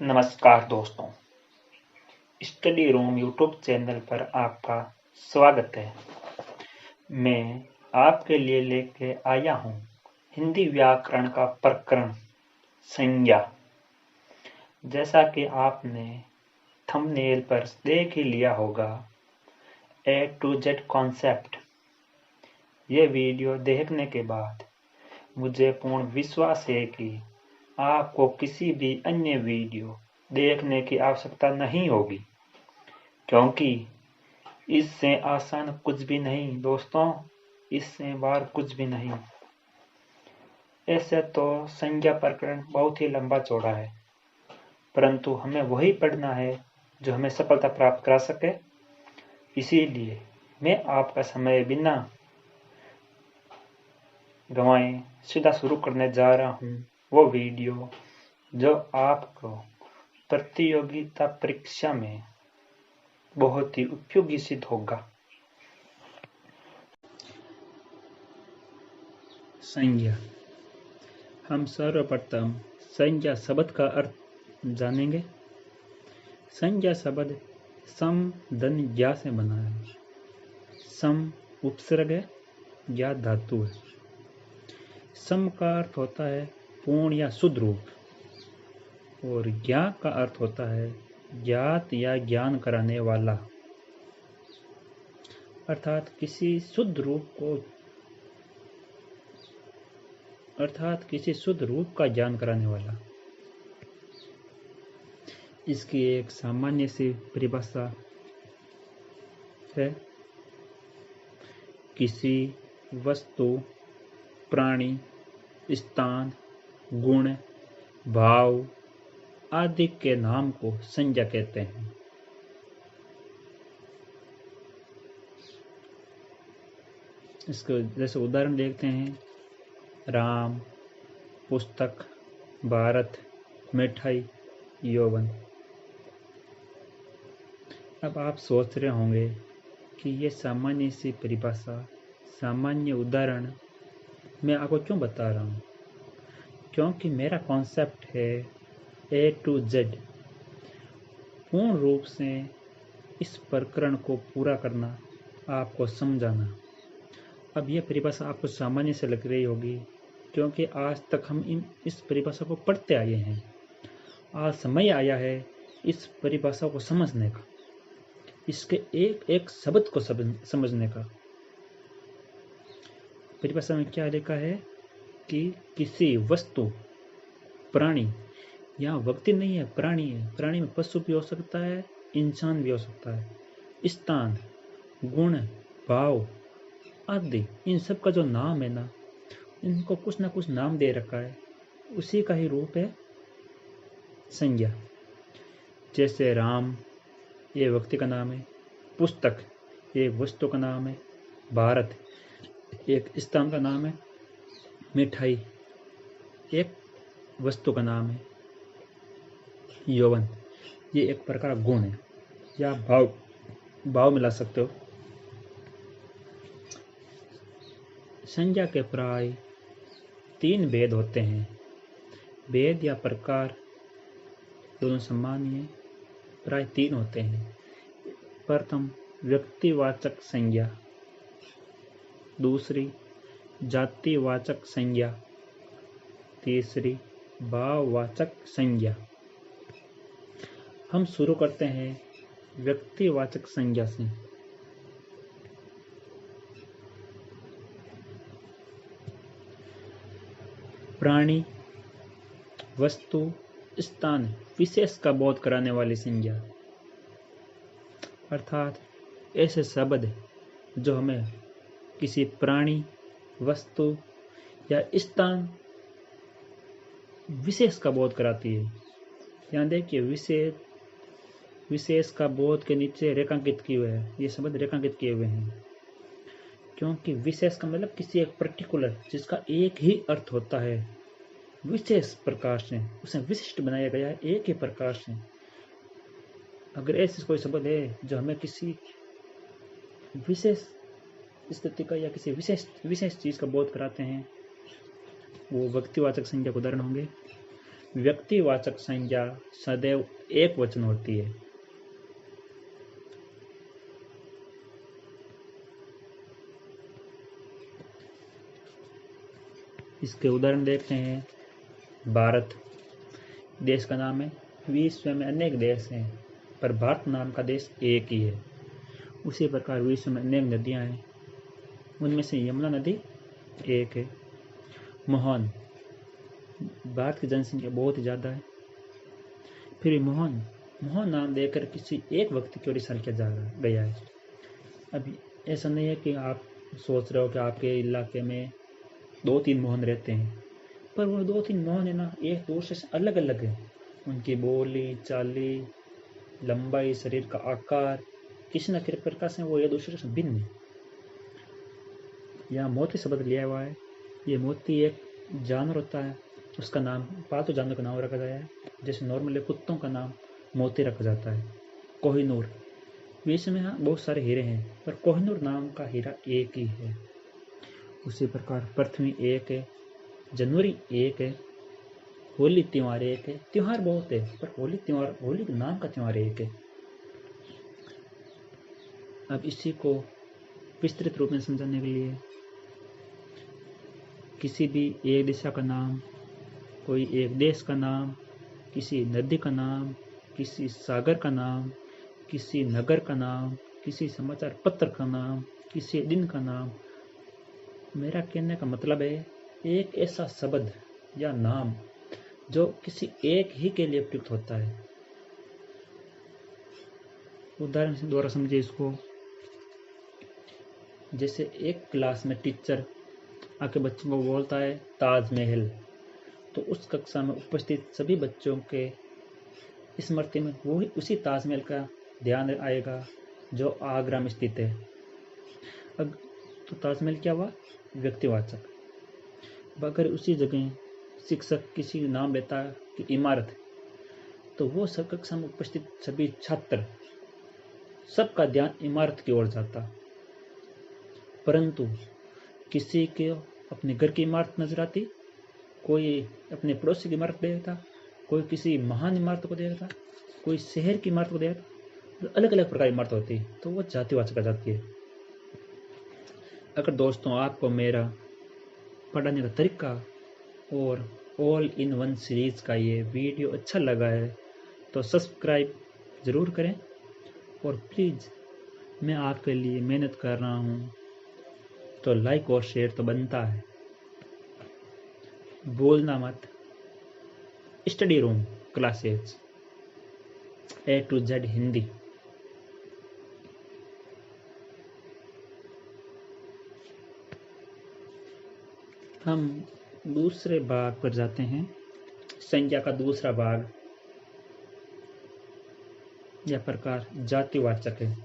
नमस्कार दोस्तों, study room YouTube channel पर आपका स्वागत है। मैं आपके लिए लेके आया हूँ हिंदी व्याकरण का प्रकरण संज्ञा। जैसा कि आपने थंबनेल पर देख ही लिया होगा, A to Z कॉन्सेप्ट। ये वीडियो देखने के बाद मुझे पूर्ण विश्वास है कि आपको किसी भी अन्य वीडियो देखने की आवश्यकता नहीं होगी, क्योंकि इससे आसान कुछ भी नहीं दोस्तों, इससे बार कुछ भी नहीं। ऐसे तो संज्ञा प्रकरण बहुत ही लंबा चौड़ा है, परंतु हमें वही पढ़ना है जो हमें सफलता प्राप्त करा सके। इसीलिए मैं आपका समय बिना गंवाए सीधा शुरू करने जा रहा हूँ वो वीडियो जो आपको प्रतियोगिता परीक्षा में बहुत ही उपयोगी सिद्ध होगा। संज्ञा। हम सर्वप्रथम संज्ञा शब्द का अर्थ जानेंगे। संज्ञा शब्द सम धन ज्ञा से बना है। सम उपसर्ग है, ज्ञा धातु है। सम का अर्थ होता है पूर्ण या शुद्ध रूप, और ज्ञा का अर्थ होता है ज्ञात या ज्ञान कराने वाला, अर्थात किसी शुद्ध रूप का ज्ञान कराने वाला। इसकी एक सामान्य सी परिभाषा है, किसी वस्तु, प्राणी, स्थान, गुण, भाव आदि के नाम को संज्ञा कहते हैं। इसको जैसे उदाहरण देखते हैं, राम, पुस्तक, भारत, मिठाई, यौवन। अब आप सोच रहे होंगे कि ये सामान्य सी परिभाषा, सामान्य उदाहरण मैं आपको क्यों बता रहा हूँ? क्योंकि मेरा कॉन्सेप्ट है A to Z, पूर्ण रूप से इस प्रकरण को पूरा करना, आपको समझाना। अब यह परिभाषा आपको सामान्य से लग रही होगी, क्योंकि आज तक हम इस परिभाषा को पढ़ते आए हैं। आज समय आया है इस परिभाषा को समझने का, इसके एक एक शब्द को समझने का। परिभाषा में क्या लिखा है कि किसी वस्तु, प्राणी, यहाँ व्यक्ति नहीं है, प्राणी है। प्राणी में पशु भी हो सकता है, इंसान भी हो सकता है। स्थान, गुण, भाव आदि, इन सब का जो नाम है ना, इनको कुछ ना कुछ नाम दे रखा है, उसी का ही रूप है संज्ञा। जैसे राम ये व्यक्ति का नाम है, पुस्तक ये वस्तु का नाम है, भारत एक स्थान का नाम है, मिठाई एक वस्तु का नाम है, यौवन ये एक प्रकार गुण है, या भाव मिला सकते हो। संज्ञा के प्राय 3 भेद होते हैं। भेद या प्रकार दोनों समान ही है, प्राय 3 होते हैं। प्रथम व्यक्तिवाचक संज्ञा, दूसरी जातिवाचक संज्ञा, तीसरी भाववाचक संज्ञा। हम शुरू करते हैं व्यक्तिवाचक संज्ञा से। प्राणी, वस्तु, स्थान, विशेष का बोध कराने वाली संज्ञा, अर्थात ऐसे शब्द जो हमें किसी प्राणी, वस्तु या स्थान विशेष का बोध कराती है। यहाँ देखिए, विशेष का बोध के नीचे रेखांकित किए हुए हैं, ये शब्द रेखांकित किए हुए हैं, क्योंकि विशेष का मतलब किसी एक पर्टिकुलर, जिसका एक ही अर्थ होता है, विशेष प्रकार से उसे विशिष्ट बनाया गया है, एक ही प्रकार से। अगर ऐसे कोई शब्द है जो हमें किसी विशेष स्थिति का या किसी विशेष चीज का बोध कराते हैं, वो व्यक्तिवाचक संज्ञा के उदाहरण होंगे। व्यक्तिवाचक संज्ञा सदैव एक वचन होती है। इसके उदाहरण देखते हैं। भारत देश का नाम है। विश्व में अनेक देश हैं, पर भारत नाम का देश एक ही है। उसी प्रकार विश्व में अनेक नदियां हैं, उनमें से यमुना नदी एक है। मोहन, भारत की जनसंख्या बहुत ही ज़्यादा है, फिर मोहन नाम देकर किसी एक व्यक्ति की ओर इशारा किया जा गया है। अब ऐसा नहीं है कि आप सोच रहे हो कि आपके इलाके में 2-3 मोहन रहते हैं, पर वो 2-3 मोहन है ना, एक दूसरे से अलग अलग है। उनकी बोली चाली, लंबाई, शरीर का आकार, किसी न किसी प्रकार से वो एक दूसरे से भिन्न है। यहाँ मोती शब्द लिया हुआ है। ये मोती एक जानवर होता है, उसका नाम पालतू जानवर का नाम रखा गया है। जैसे नॉर्मली कुत्तों का नाम मोती रखा जाता है। कोहिनूर, विश्व में बहुत सारे हीरे हैं, पर कोहिनूर नाम का हीरा एक ही है। उसी प्रकार पृथ्वी एक है, जनवरी एक है, होली त्योहार एक है। त्योहार बहुत है, पर होली त्योहार, होली नाम का त्योहार एक है। अब इसी को विस्तृत रूप में समझाने के लिए किसी भी एक दिशा का नाम, कोई एक देश का नाम, किसी नदी का नाम, किसी सागर का नाम, किसी नगर का नाम, किसी समाचार पत्र का नाम, किसी दिन का नाम। मेरा कहने का मतलब है एक ऐसा शब्द या नाम जो किसी एक ही के लिए प्रयुक्त होता है। उदाहरण से द्वारा समझिए इसको। जैसे एक क्लास में टीचर आके बच्चों को बोलता है ताजमहल, तो उस कक्षा में उपस्थित सभी बच्चों के स्मृति में वही उसी ताजमहल का ध्यान आएगा जो आगरा में स्थित है। अब तो ताजमहल क्या हुआ? व्यक्तिवाचक। अगर उसी जगह शिक्षक किसी नाम लेता है कि इमारत, तो वो सब कक्षा में उपस्थित सभी छात्र, सबका ध्यान इमारत की ओर जाता। परंतु किसी के अपने घर की इमारत नजर आती, कोई अपने पड़ोसी की इमारत देखता, कोई किसी महान इमारत को देखता, कोई शहर की इमारत को देखता, तो अलग अलग प्रकार की इमारत होती, तो वो जातिवाचक आ जाती है। अगर दोस्तों आपको मेरा पढ़ाने का तरीका और ऑल इन वन सीरीज का ये वीडियो अच्छा लगा है तो सब्सक्राइब ज़रूर करें, और प्लीज़ मैं आपके लिए मेहनत कर रहा हूँ तो लाइक और शेयर तो बनता है। बोलना मत। Study room classes A to Z Hindi. हम दूसरे भाग पर जाते हैं। संज्ञा का दूसरा भाग या प्रकार जातिवाचक है।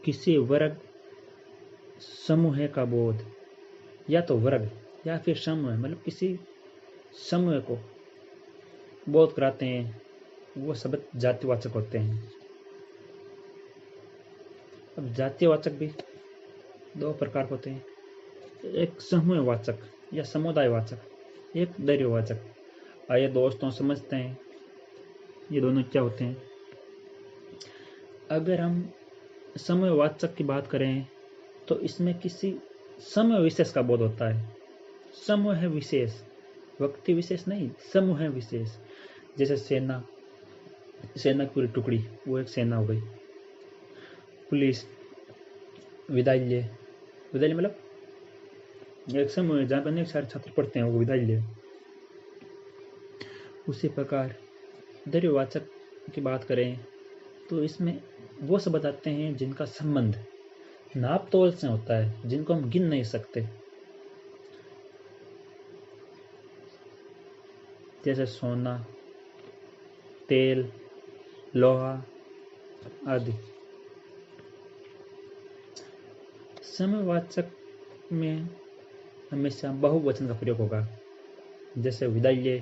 किसी वर्ग समूह का बोध, या तो वर्ग या फिर समूह, मतलब किसी समूह को बोध कराते हैं, वो शब्द जातिवाचक होते हैं। अब जातिवाचक भी दो प्रकार होते हैं, एक समूहवाचक या समुदायवाचक, एक दैर्घ्यवाचक। आइए दोस्तों समझते हैं ये दोनों क्या होते हैं। अगर हम समूहवाचक की बात करें तो इसमें किसी समूह विशेष का बोध होता है। समूह विशेष, व्यक्ति विशेष नहीं, समूह विशेष। जैसे सेना की पूरी टुकड़ी, वो एक सेना हो गई। पुलिस, विद्यालय मतलब एक समूह है जहाँ पर अनेक सारे छात्र पढ़ते हैं, वो विद्यालय। उसी प्रकार दैर्घ्यवाचक की बात करें तो इसमें वो सब बताते हैं जिनका संबंध नाप तोल से होता है, जिनको हम गिन नहीं सकते। जैसे सोना, तेल, लोहा आदि। समूहवाचक में हमेशा बहुवचन का प्रयोग होगा। जैसे विद्यालय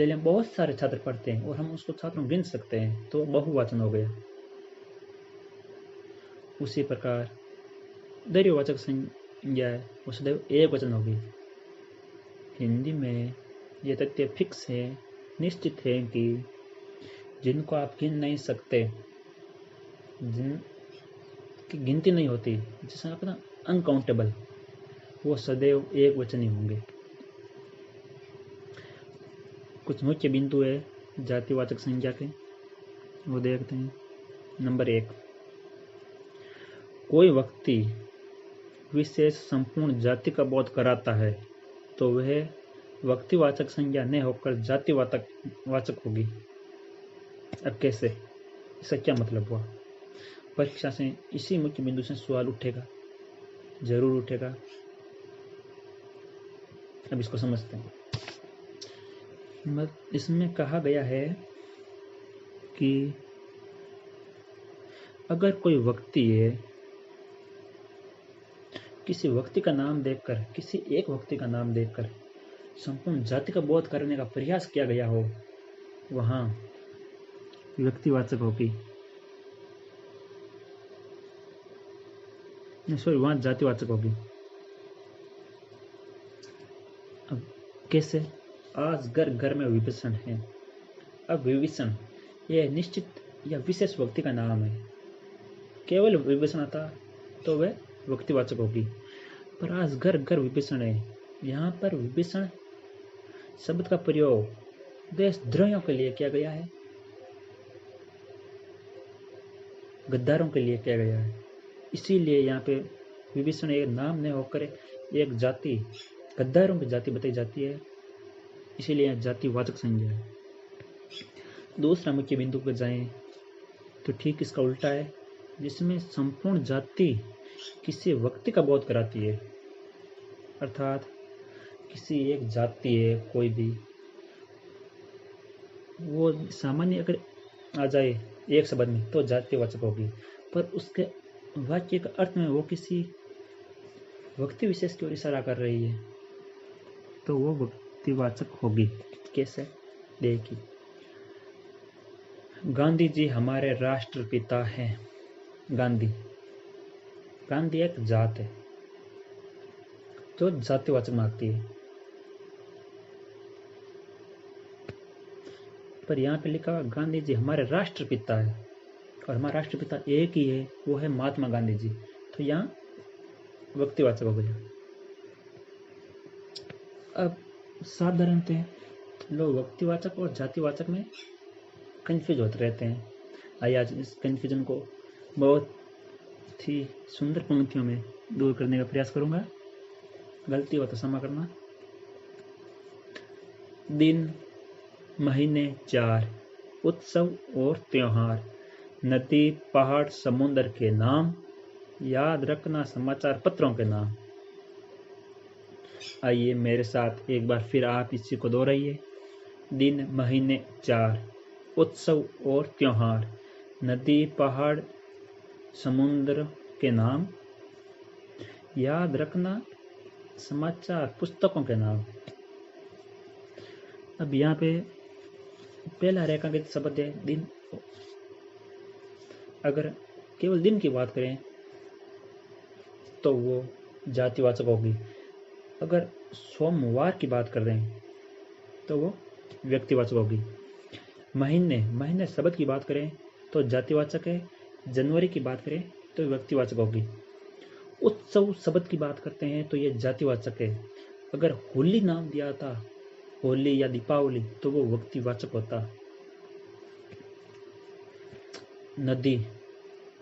में बहुत सारे छात्र पढ़ते हैं और हम उसको छात्रों गिन सकते हैं, तो बहुवचन हो गया। उसी प्रकार दैर्घ्यवाचक संज्ञा है, वो सदैव एक वचन होगी। हिंदी में ये तथ्य फिक्स है, निश्चित है कि जिनको आप गिन नहीं सकते, जिनकी गिनती नहीं होती, जैसे आप ना अनकाउंटेबल, वो सदैव एक वचनी होंगे। कुछ मुख्य बिंदु है जातिवाचक संज्ञा के, वो देखते हैं। नंबर 1, कोई व्यक्ति विशेष संपूर्ण जाति का बोध कराता है तो वह व्यक्तिवाचक संज्ञा न होकर जातिवाचक होगी। अब कैसे, इसका क्या मतलब हुआ? परीक्षा से इसी मुख्य बिंदु से सवाल उठेगा, जरूर उठेगा। अब इसको समझते हैं। इसमें कहा गया है कि अगर कोई व्यक्ति है, किसी व्यक्ति का नाम देखकर, किसी एक व्यक्ति का नाम देखकर संपूर्ण जाति का बोध करने का प्रयास किया गया हो, वहां व्यक्तिवाचक होगी, वहां जातिवाचक होगी। अब कैसे? आज घर घर में विभीषण है। अब विभीषण यह निश्चित या विशेष व्यक्ति का नाम है। केवल विभीषण आता तो वह व्यक्तिवाचक होगी, पर आज घर घर विभीषण है। यहाँ पर विभीषण शब्द का प्रयोग देशद्रोहियों के लिए किया गया है, गद्दारों के लिए किया गया है। इसीलिए यहाँ पे विभीषण एक नाम नहीं होकर एक जाति, गद्दारों की जाति बताई जाती है, इसीलिए यहाँ जातिवाचक संज्ञा है। दूसरा मुख्य बिंदु पर जाएं तो ठीक इसका उल्टा है, जिसमें संपूर्ण जाति किसी व्यक्ति का बोध कराती है। अर्थात किसी एक जाति है कोई भी, वो सामान्य अगर आ जाए एक शब्द में तो जातिवाचक होगी, पर उसके वाक्य का अर्थ में वो किसी व्यक्ति विशेष की ओर इशारा कर रही है तो वो व्यक्तिवाचक होगी। कैसे? देखिए, गांधी जी हमारे राष्ट्रपिता हैं। गांधी एक जात है जो जातिवाचक मानती है, पर यहाँ पे लिखा गांधी जी हमारे राष्ट्रपिता है, और हमारा राष्ट्रपिता एक ही है, वो है महात्मा गांधी जी, तो यहाँ व्यक्तिवाचक हो गया। अब साधारणतः लोग व्यक्तिवाचक और जातिवाचक में कंफ्यूज होते रहते हैं। आइए आज इस कंफ्यूजन को बहुत ही सुंदर पंक्तियों में दूर करने का प्रयास करूंगा। गलती हो तो क्षमा करना। दिन, महीने 4, उत्सव और त्योहार, नदी, पहाड़, समुद्र के नाम, याद रखना समाचार पत्रों के नाम। आइए मेरे साथ एक बार फिर आप इसी को दोहराइए। दिन, महीने 4, उत्सव और त्योहार, नदी, पहाड़, समुद्र के नाम, याद रखना समाचार पुस्तकों के नाम। अब यहाँ पे पहला रेखांकित शब्द है दिन। अगर केवल दिन की बात करें तो वो जातिवाचक होगी। अगर सोमवार की बात कर रहे हैं तो वो व्यक्तिवाचक होगी। महीने शब्द की बात करें तो जातिवाचक है। जनवरी की बात करें तो व्यक्तिवाचक होगी। उत्सव शब्द की बात करते हैं तो ये जातिवाचक है। अगर होली नाम दिया था, होली या दीपावली, तो वो व्यक्तिवाचक होता। नदी,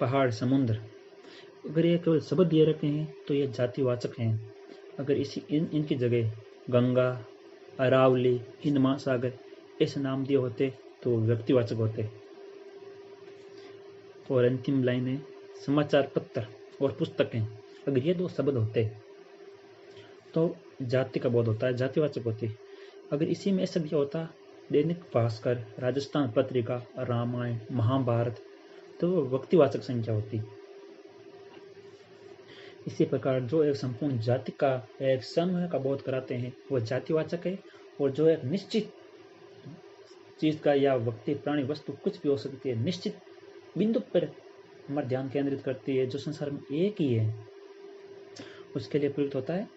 पहाड़, समुद्र, अगर ये केवल शब्द दिए रखे हैं तो ये जातिवाचक हैं। अगर इनकी जगह गंगा, अरावली, हिंद महासागर ऐसे नाम दिए होते तो वो व्यक्तिवाचक होते। और अंतिम लाइन है समाचार पत्र और पुस्तकें। अगर ये दो शब्द होते तो जाति का बोध होता है, जातिवाचक होती। अगर इसी में ऐसा दिया होता दैनिक भास्कर, राजस्थान पत्रिका, रामायण, महाभारत, तो वो व्यक्तिवाचक संख्या होती। इसी प्रकार जो एक संपूर्ण जाति का, एक समूह का बोध कराते हैं वो जातिवाचक है, और जो एक निश्चित चीज का या व्यक्ति, प्राणी, वस्तु कुछ भी हो सकती है, निश्चित बिंदु पर हमारा ध्यान केंद्रित करती है, जो संसार में एक ही है, उसके लिए प्रयुक्त होता है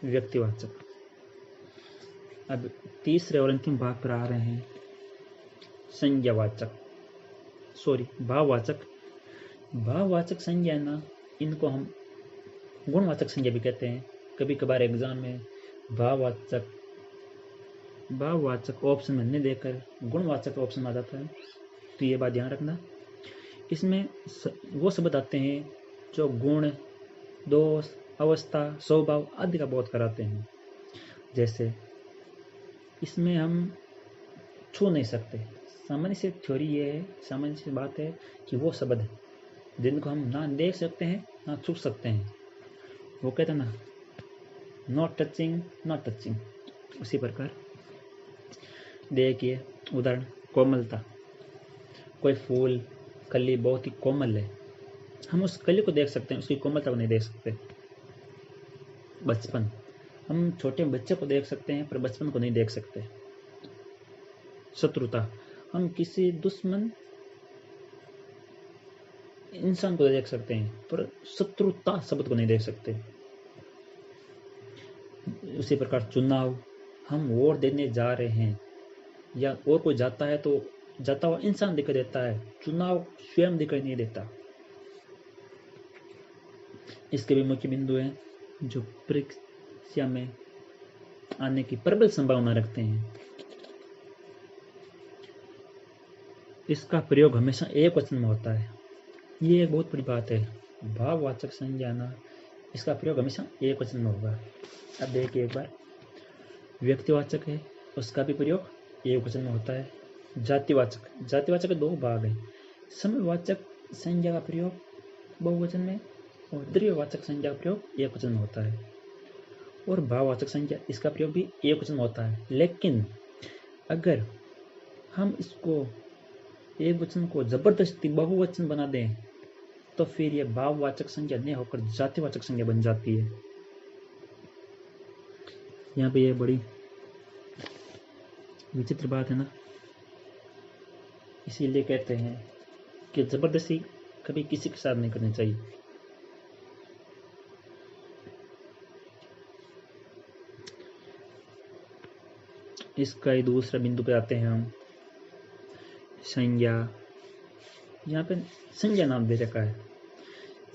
व्यक्तिवाचक। अब तीसरे और अंतिम भाग पर आ रहे हैं संज्ञावाचक, भाववाचक। भाववाचक संज्ञा ना, इनको हम गुणवाचक संज्ञा भी कहते हैं। कभी कभार एग्जाम में भाववाचक ऑप्शन में नहीं देकर गुणवाचक ऑप्शन आ जाता है, तो ये बात ध्यान रखना। इसमें वो शब्द आते हैं जो गुण, दोष, अवस्था, स्वभाव आदि का बोध कराते हैं। जैसे इसमें हम छू नहीं सकते। सामान्य सी थ्योरी ये है, सामान्य सी बात है कि वो शब्द है जिनको हम ना देख सकते हैं ना छू सकते हैं। वो कहते हैं ना, नॉट टचिंग। उसी प्रकार देखिए उदाहरण, कोमलता। कोई फूल, कली बहुत ही कोमल है, हम उस कली को देख सकते हैं, उसकी कोमलता को नहीं देख सकते। बचपन, हम छोटे बच्चे को देख सकते हैं पर बचपन को नहीं देख सकते। शत्रुता, हम किसी दुश्मन इंसान को देख सकते हैं पर शत्रुता शब्द को नहीं देख सकते। उसी प्रकार चुनाव, हम वोट देने जा रहे हैं या और कोई जाता है तो जाता हुआ इंसान दिखाई देता है, चुनाव स्वयं दिखाई नहीं देता। इसके भी मुख्य बिंदु हैं जो परीक्षा में आने की प्रबल संभावना रखते हैं। इसका प्रयोग हमेशा एक वचन में होता है, ये एक बहुत बड़ी बात है। भाववाचक संज्ञा ना, इसका प्रयोग हमेशा एक वचन में होगा। अब देखिए एक बार, व्यक्तिवाचक है, उसका भी प्रयोग एक वचन में होता है। जातिवाचक के दो भाग हैं। समवाचक संज्ञा का प्रयोग बहुवचन में और द्विवाचक संज्ञा का प्रयोग एक वचन में होता है। और भाववाचक संज्ञा, इसका प्रयोग भी एक वचन में होता है। लेकिन अगर हम इसको एक वचन को जबरदस्ती बहुवचन बना दें तो फिर यह भाववाचक संज्ञा नहीं होकर जातिवाचक संज्ञा बन जाती है। यहाँ पे ये बड़ी विचित्र बात है ना, इसीलिए कहते हैं कि जबरदस्ती कभी किसी के साथ नहीं करनी चाहिए। इसका ही दूसरा बिंदु पे आते हैं हम, संज्ञा। यहाँ पे संज्ञा नाम दे रखा है।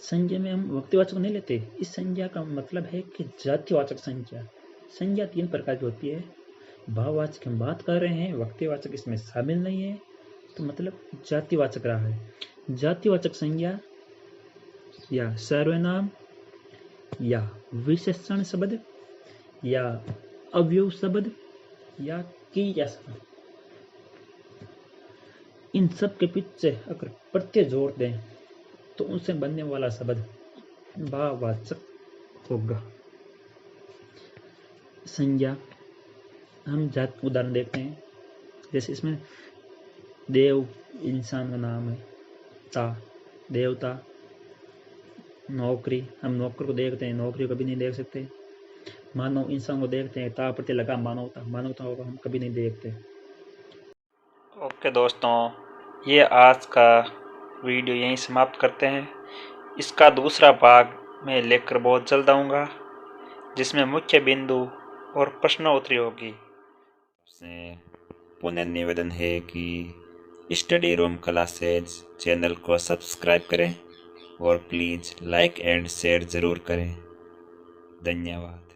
संज्ञा में हम व्यक्तिवाचक नहीं लेते। इस संज्ञा का मतलब है कि जातिवाचक संज्ञा। संज्ञा तीन प्रकार की होती है। भाववाचक हम बात कर रहे हैं, व्यक्तिवाचक इसमें शामिल नहीं है, तो मतलब जातिवाचक रहा है। जातिवाचक संज्ञा या सर्वनाम या विशेषण शब्द या अवयव शब्द या क्रिया शब्द, इन सब के पीछे अगर प्रत्यय जोड़ दें तो उनसे बनने वाला शब्द भाववाचक होगा। संज्ञा हम जात उदाहरण देखते हैं, जैसे इसमें देव इंसान का नाम है, ता देवता, नौकरी हम नौकर को देखते हैं, नौकरी को कभी नहीं देख सकते। मानव इंसान को देखते हैं, ता प्रत्यय लगा मानवता को हम कभी नहीं देखते। ओके दोस्तों, ये आज का वीडियो यहीं समाप्त करते हैं। इसका दूसरा भाग मैं लेकर बहुत जल्द आऊँगा, जिसमें मुख्य बिंदु और प्रश्नोत्तरी होगी। पुनः निवेदन है कि स्टडी रूम क्लासेज चैनल को सब्सक्राइब करें और प्लीज़ लाइक एंड शेयर ज़रूर करें। धन्यवाद।